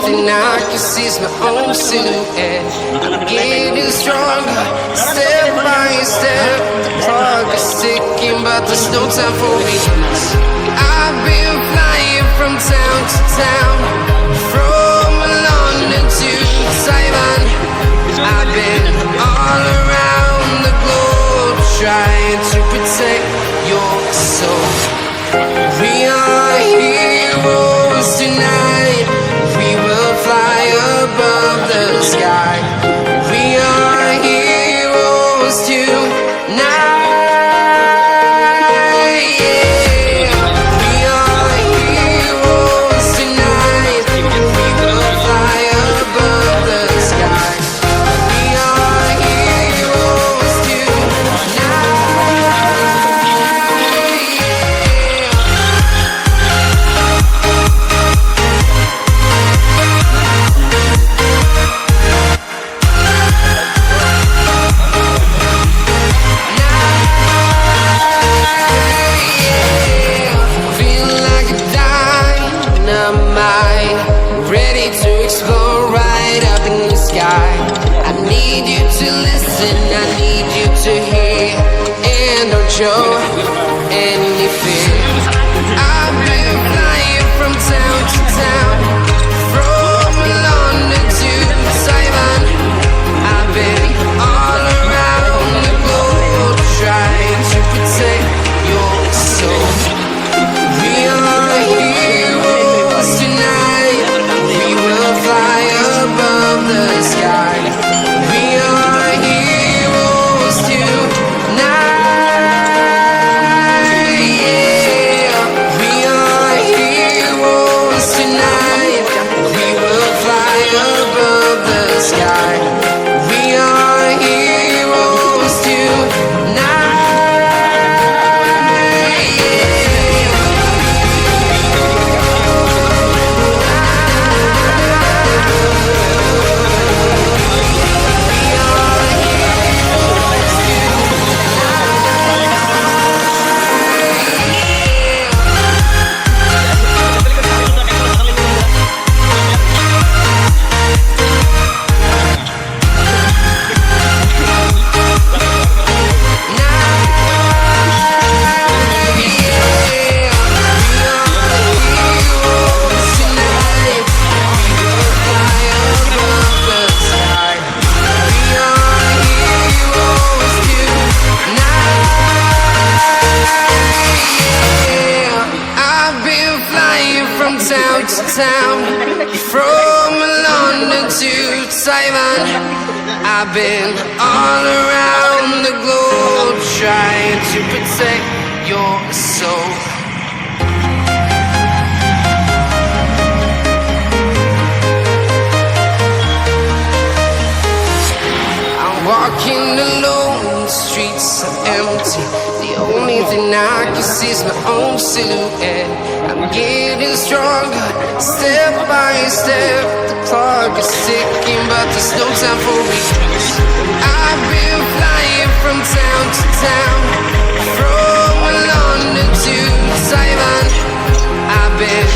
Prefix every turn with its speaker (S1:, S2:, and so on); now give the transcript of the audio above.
S1: thing I can see is my own silhouette. I'm getting stronger, step by step. The clock is ticking, but there's no time for me. I've been flying from town to town, from London to Taiwan. I've been all around the globe, trying to protect your soul. We are heroes tonight. We will fly above the sky. We are heroes tonight. Yeah. We are heroes tonight. We will fly above the sky. We are heroes tonight. Ready to explore right up in the sky. I need you to listen, I need you to hear, and don't show any fear. I've been flying from town to town, from London to Taiwan. I've been all around the globe, trying to protect your soul. We are heroes tonight. We will fly above the sky. We are heroes tonight. Yeah. We are heroes tonight. We will fly above the sky. We are heroes tonight. Town to town, from London to Taiwan. I've been all around the globe, trying to protect your soul. I'm walking alone, the streets are empty. The only thing I can see is my own silhouette. I'm getting stronger, step by step. The clock is ticking, but there's no time for me. I've been flying from town to town, from London to Taiwan. I've been